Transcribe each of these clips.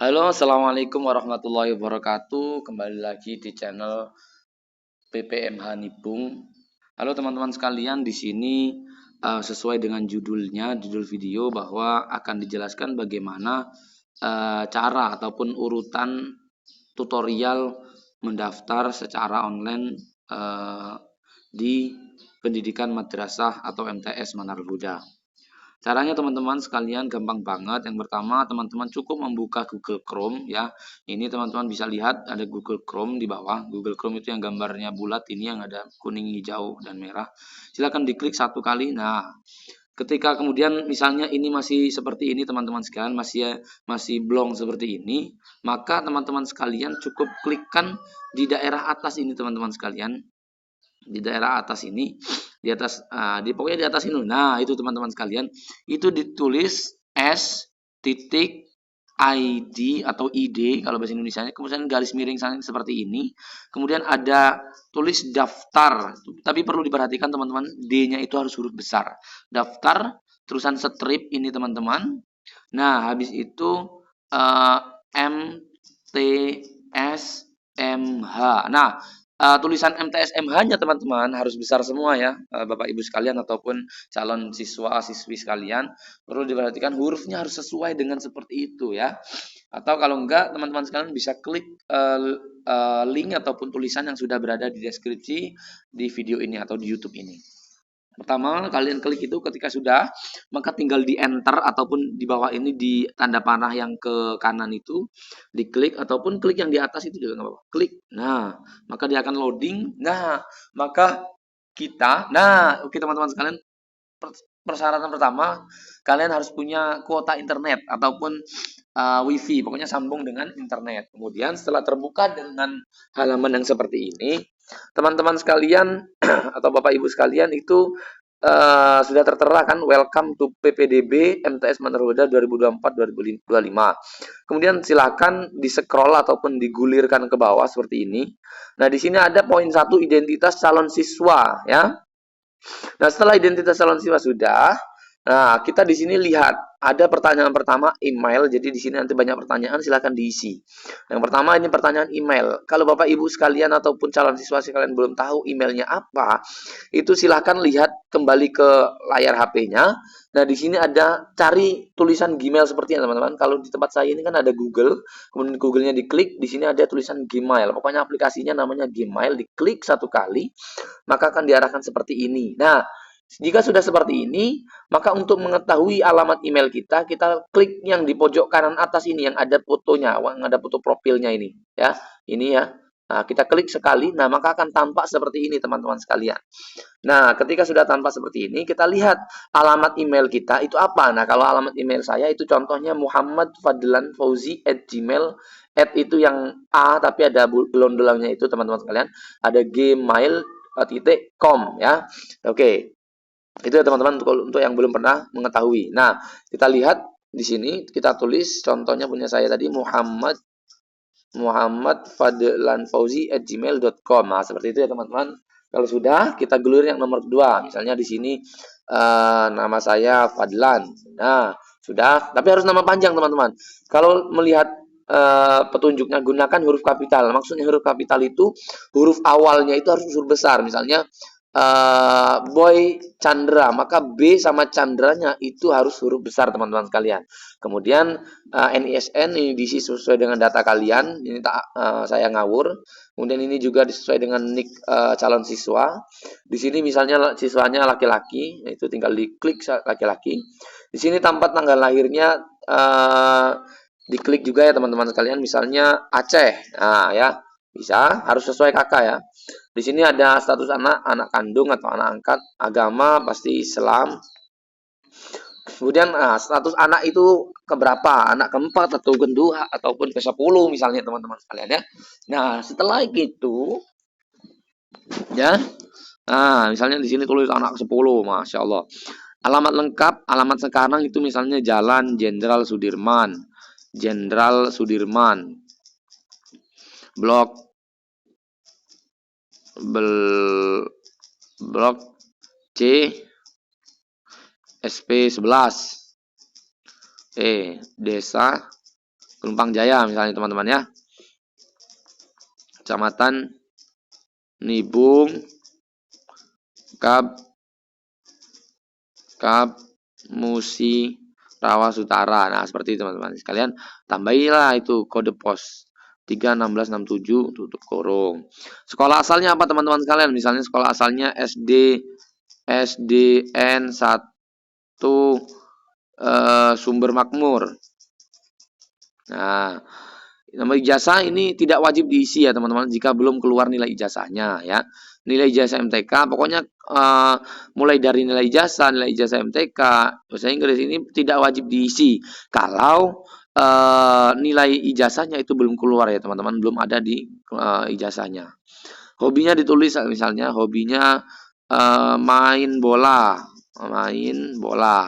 Halo, assalamualaikum warahmatullahi wabarakatuh. Kembali lagi di channel PPMH Nibung. Halo teman-teman sekalian, di sini sesuai dengan judul video bahwa akan dijelaskan bagaimana cara ataupun urutan tutorial mendaftar secara online di pendidikan madrasah atau MTS Manarul Huda. Caranya teman-teman sekalian gampang banget. Yang pertama teman-teman cukup membuka Google Chrome ya. Ini teman-teman bisa lihat ada Google Chrome di bawah. Google Chrome itu yang gambarnya bulat ini yang ada kuning, hijau dan merah. Silakan diklik satu kali. Nah, ketika kemudian misalnya ini masih seperti ini teman-teman sekalian, masih blong seperti ini, maka teman-teman sekalian cukup klikkan di daerah atas ini teman-teman sekalian. Di daerah atas ini, di atas pokoknya di atas ini. Nah, itu teman-teman sekalian, itu ditulis S titik ID atau ID kalau bahasa Indonesia, kemudian garis miring seperti ini. Kemudian ada tulis daftar. Tapi perlu diperhatikan teman-teman, D-nya itu harus huruf besar. Daftar terusan strip ini teman-teman. Nah, habis itu MTSMH. Nah, tulisan MTSMH-nya teman-teman harus besar semua ya, Bapak Ibu sekalian ataupun calon siswa siswi sekalian. Perlu diperhatikan hurufnya harus sesuai dengan seperti itu ya. Atau kalau enggak teman-teman sekalian bisa klik link ataupun tulisan yang sudah berada di deskripsi di video ini atau di YouTube ini. Pertama, kalian klik itu ketika sudah, maka tinggal di enter ataupun di bawah ini di tanda panah yang ke kanan itu, diklik ataupun klik yang di atas itu juga nggak apa-apa. Klik. Nah, maka dia akan loading. Nah, maka oke teman-teman sekalian, persyaratan pertama, kalian harus punya kuota internet ataupun wifi, pokoknya sambung dengan internet. Kemudian setelah terbuka dengan halaman yang seperti ini, teman-teman sekalian atau Bapak Ibu sekalian itu sudah tertera kan welcome to PPDB MTS Manarul Huda 2024-2025. Kemudian silakan di-scroll ataupun digulirkan ke bawah seperti ini. Nah, di sini ada poin 1 identitas calon siswa ya. Nah, setelah identitas calon siswa sudah, nah kita di sini lihat ada pertanyaan pertama email. Jadi di sini nanti banyak pertanyaan, silakan diisi. Yang pertama ini pertanyaan email. Kalau Bapak Ibu sekalian ataupun calon siswa sekalian belum tahu emailnya apa, itu silakan lihat kembali ke layar HP-nya. Nah, di sini ada cari tulisan Gmail seperti ini teman-teman. Kalau di tempat saya ini kan ada Google, kemudian Google-nya diklik, di sini ada tulisan Gmail. Pokoknya aplikasinya namanya Gmail, diklik satu kali, maka akan diarahkan seperti ini. Nah, jika sudah seperti ini, maka untuk mengetahui alamat email kita, kita klik yang di pojok kanan atas ini yang ada fotonya, yang ada foto profilnya ini, ya. Ini ya. Nah, kita klik sekali, nah maka akan tampak seperti ini teman-teman sekalian. Nah, ketika sudah tampak seperti ini, kita lihat alamat email kita itu apa. Nah, kalau alamat email saya itu contohnya muhammadfadlanfauzi@gmail. Itu yang A tapi ada gelondolangnya itu teman-teman sekalian. Ada gmail.com ya. Oke. Itu ya teman-teman untuk yang belum pernah mengetahui. Nah, kita lihat di sini kita tulis contohnya punya saya tadi muhammadfadlanfauzi@gmail.com. Nah, seperti itu ya teman-teman. Kalau sudah, kita gelir yang nomor 2. Misalnya di sini nama saya Fadlan. Nah, sudah, tapi harus nama panjang teman-teman. Kalau melihat petunjuknya gunakan huruf kapital. Maksudnya huruf kapital itu huruf awalnya itu harus huruf besar. Misalnya Boy Chandra, maka B sama Chandranya itu harus huruf besar teman-teman sekalian. Kemudian NISN ini diisi sesuai dengan data kalian. Ini saya ngawur. Kemudian ini juga sesuai dengan nick calon siswa. Di sini misalnya siswanya laki-laki, itu tinggal diklik laki-laki. Di sini tempat tanggal lahirnya diklik juga ya teman-teman sekalian. Misalnya Aceh. Nah, ya. Bisa, harus sesuai kakak ya. Di sini ada status anak kandung atau anak angkat, agama pasti Islam. Kemudian status anak itu keberapa? Anak keempat atau kedua ataupun ke-10 misalnya teman-teman sekalian ya. Nah, setelah itu ya. Nah, misalnya di sini tulis anak ke-10, Masya Allah. Alamat lengkap, alamat sekarang itu misalnya Jalan Jenderal Sudirman. Blok C SP 11 Desa Pelumpang Jaya misalnya teman-teman ya. Kecamatan Nibung, Kab Musi, Rawas Utara. Nah, seperti itu teman-teman. Sekalian tambahilah itu kode pos 31667 tutup kurung. Sekolah asalnya apa teman-teman sekalian? Misalnya sekolah asalnya SDN 1 Sumber Makmur. Nah, nama ijazah ini tidak wajib diisi ya teman-teman jika belum keluar nilai ijazahnya ya. Nilai ijazah MTK pokoknya mulai dari nilai ijazah MTK, bahasa Inggris ini tidak wajib diisi kalau nilai ijazahnya itu belum keluar ya teman-teman, belum ada di ijazahnya. Hobinya ditulis misalnya hobinya main bola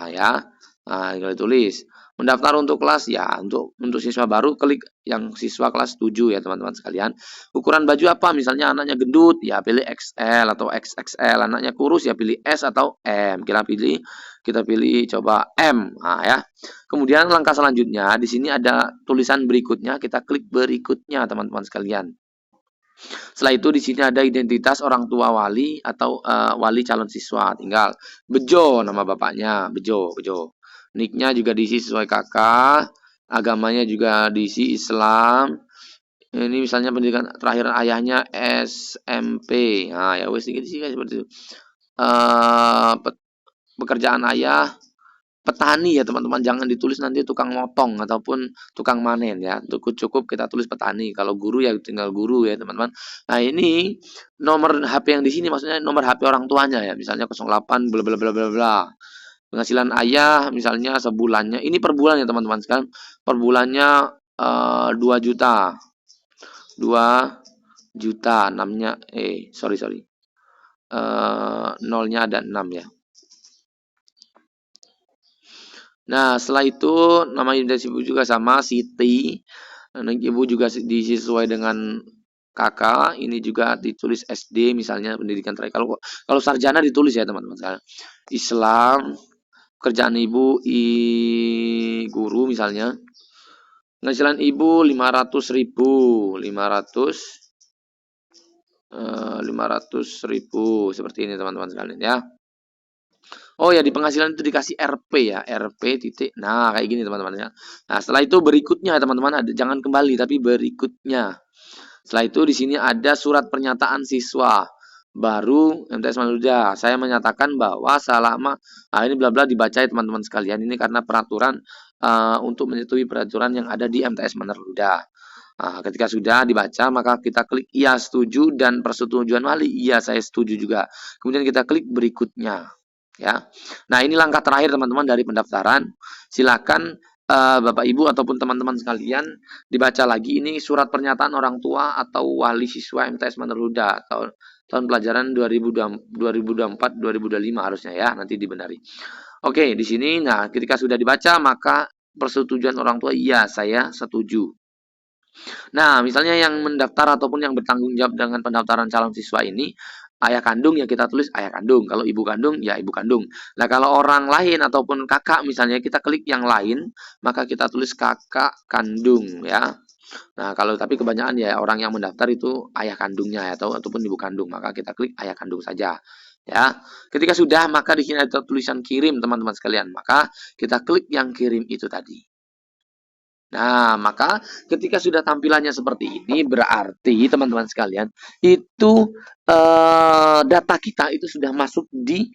ya. Nah, tinggal ditulis. Mendaftar untuk kelas ya, untuk siswa baru klik yang siswa kelas 7 ya teman-teman sekalian. Ukuran baju apa? Misalnya anaknya gendut ya pilih XL atau XXL, anaknya kurus ya pilih S atau M. Kita pilih coba M. Nah, ya. Kemudian langkah selanjutnya di sini ada tulisan berikutnya, kita klik berikutnya teman-teman sekalian. Setelah itu di sini ada identitas orang tua wali atau wali calon siswa. Tinggal Bejo nama bapaknya, Bejo. Nicknya juga diisi sesuai kakak. Agamanya juga diisi Islam. Ini misalnya pendidikan terakhir ayahnya SMP. Nah, ya wes seperti itu. Pekerjaan ayah petani ya teman-teman, jangan ditulis nanti tukang motong ataupun tukang manen ya, cukup kita tulis petani. Kalau guru ya tinggal guru ya teman-teman. Nah ini nomor HP yang di sini maksudnya nomor HP orang tuanya ya, misalnya 08 bla bla bla bla bla. Penghasilan ayah misalnya sebulannya, ini per bulan ya teman-teman sekalian, per bulannya 2 juta 2 juta namanya sorry nolnya ada 6 ya. Nah, setelah itu nama identitas ibu juga sama Siti. Anak ibu juga disesuai dengan kakak. Ini juga ditulis SD misalnya pendidikan terakhir. Kalau sarjana ditulis ya teman-teman. Islam, kerjaan ibu guru misalnya. Penghasilan ibu 500.000, 500.000 seperti ini teman-teman sekalian ya. Oh ya, di penghasilan itu dikasih RP ya, RP titik. Nah, kayak gini teman-teman ya. Nah, setelah itu berikutnya teman-teman, jangan kembali tapi berikutnya. Setelah itu di sini ada surat pernyataan siswa. Baru MTS Maluda. Saya menyatakan bahwa selama ini bla bla dibaca ya teman-teman sekalian. Ini karena peraturan untuk menyetujui peraturan yang ada di MTS Maluda. Nah, ketika sudah dibaca maka kita klik iya setuju dan persetujuan wali. Iya, saya setuju juga. Kemudian kita klik berikutnya. Ya. Nah, ini langkah terakhir teman-teman dari pendaftaran. Silakan Bapak Ibu ataupun teman-teman sekalian dibaca lagi ini surat pernyataan orang tua atau wali siswa MTS Manerhuda atau tahun pelajaran 2024-2025 harusnya ya, nanti dibenari. Oke, di sini nah ketika sudah dibaca maka persetujuan orang tua iya saya setuju. Nah, misalnya yang mendaftar ataupun yang bertanggung jawab dengan pendaftaran calon siswa ini ayah kandung ya kita tulis ayah kandung, kalau ibu kandung ya ibu kandung. Nah, kalau orang lain ataupun kakak misalnya kita klik yang lain, maka kita tulis kakak kandung ya. Nah, kalau tapi kebanyakan ya orang yang mendaftar itu ayah kandungnya ya, ataupun ibu kandung, maka kita klik ayah kandung saja. Ya. Ketika sudah maka di sini ada tulisan kirim teman-teman sekalian, maka kita klik yang kirim itu tadi. Nah, maka ketika sudah tampilannya seperti ini, berarti teman-teman sekalian, itu data kita itu sudah masuk di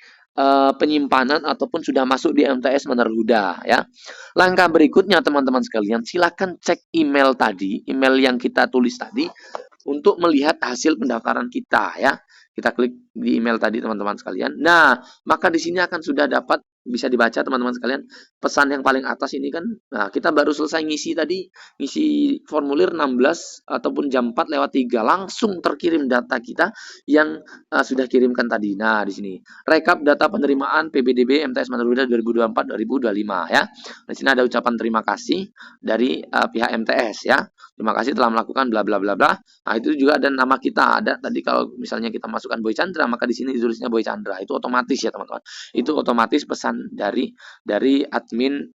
penyimpanan ataupun sudah masuk di MTS Manerhuda ya. Langkah berikutnya teman-teman sekalian, silakan cek email tadi, email yang kita tulis tadi untuk melihat hasil pendaftaran kita ya. Kita klik di email tadi teman-teman sekalian. Nah, maka di sini akan sudah dapat bisa dibaca teman-teman sekalian pesan yang paling atas ini kan. Nah, kita baru selesai ngisi formulir 16 ataupun jam 4 lewat 3 langsung terkirim data kita yang sudah kirimkan tadi. Nah, di sini rekap data penerimaan PBDB MTS Manerhuda 2024-2025 ya. Di sini ada ucapan terima kasih dari pihak MTS ya. Terima kasih telah melakukan bla bla bla bla. Nah, itu juga ada nama kita. Ada tadi kalau misalnya kita masukkan Boy Chandra, maka di sini ditulisnya Boy Chandra. Itu otomatis ya, teman-teman. Itu otomatis pesan dari admin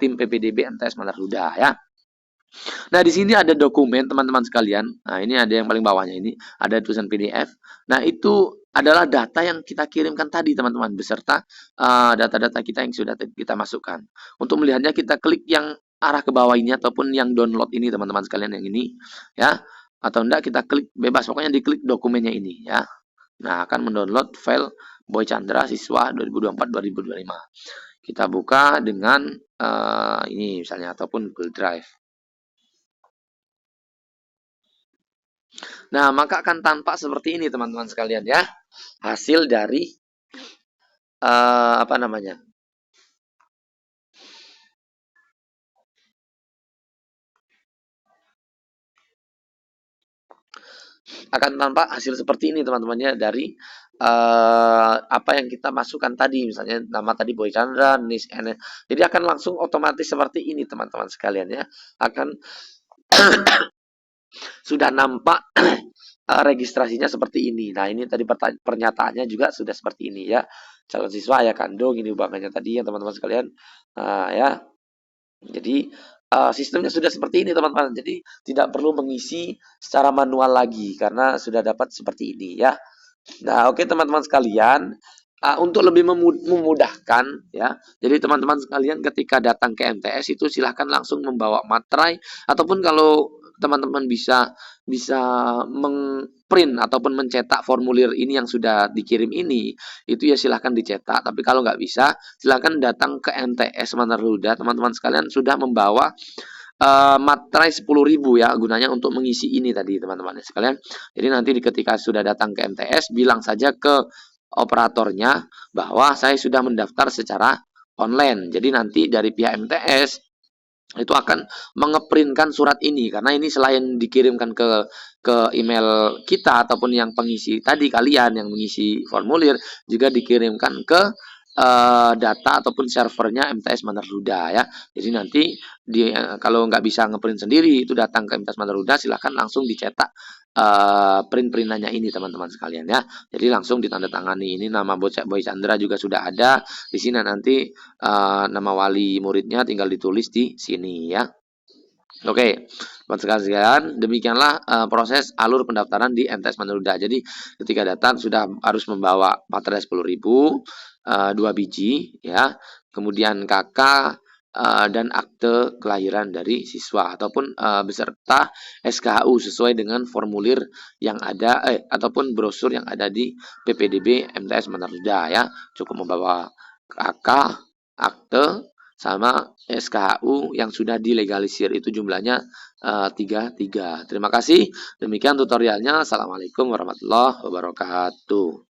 tim PPDB MTS Manerhuda ya. Nah, di sini ada dokumen teman-teman sekalian. Nah, ini ada yang paling bawahnya ini, ada tulisan PDF. Nah, itu adalah data yang kita kirimkan tadi teman-teman beserta data-data kita yang sudah kita masukkan. Untuk melihatnya kita klik yang arah ke bawah ini ataupun yang download ini teman-teman sekalian yang ini ya. Atau enggak kita klik bebas pokoknya diklik dokumennya ini ya. Nah, akan mendownload file Boy Chandra siswa 2024-2025. Kita buka dengan ini misalnya ataupun Google Drive. Nah, maka akan tampak seperti ini teman-teman sekalian ya. Hasil dari apa namanya? Akan tampak hasil seperti ini teman-temannya dari apa yang kita masukkan tadi, misalnya nama tadi Boy Chandra, NIS, NN. Jadi akan langsung otomatis seperti ini teman-teman sekalian ya. Akan sudah nampak registrasinya seperti ini. Nah, ini tadi pernyataannya juga sudah seperti ini ya. Calon siswa ayah kandung ini ubangannya tadi ya teman-teman sekalian. Ya. Jadi sistemnya sudah seperti ini teman-teman. Jadi tidak perlu mengisi secara manual lagi karena sudah dapat seperti ini ya. Nah, oke teman-teman sekalian, untuk lebih memudahkan ya. Jadi teman-teman sekalian ketika datang ke MTS itu silahkan langsung membawa materai ataupun kalau teman-teman bisa bisa mengprint ataupun mencetak formulir ini yang sudah dikirim ini, itu ya silahkan dicetak. Tapi kalau nggak bisa, silahkan datang ke MTS Manarluda. Teman-teman sekalian sudah membawa materai 10.000 ya gunanya untuk mengisi ini tadi teman-teman sekalian. Jadi nanti ketika sudah datang ke MTS bilang saja ke operatornya bahwa saya sudah mendaftar secara online. Jadi nanti dari pihak MTS itu akan mengeprintkan surat ini karena ini selain dikirimkan ke email kita ataupun yang pengisi tadi kalian yang mengisi formulir juga dikirimkan ke data ataupun servernya MTS Manarluda ya. Jadi nanti kalau nggak bisa ngeprint sendiri itu datang ke MTS Manarluda silahkan langsung dicetak print-printannya ini teman-teman sekalian ya. Jadi langsung ditandatangani ini nama Boy Chandra juga sudah ada di sini nanti nama wali muridnya tinggal ditulis di sini ya. Oke, buat sekalian demikianlah proses alur pendaftaran di MTS Manarluda. Jadi ketika datang sudah harus membawa materai 10.000, 2 biji ya, kemudian KK dan akte kelahiran dari siswa ataupun beserta SKHU sesuai dengan formulir yang ada ataupun brosur yang ada di PPDB MTS Manarluda ya. Cukup membawa KK, akte sama SKHU yang sudah dilegalisir itu jumlahnya 33. Terima kasih. Demikian tutorialnya. Assalamualaikum warahmatullahi wabarakatuh.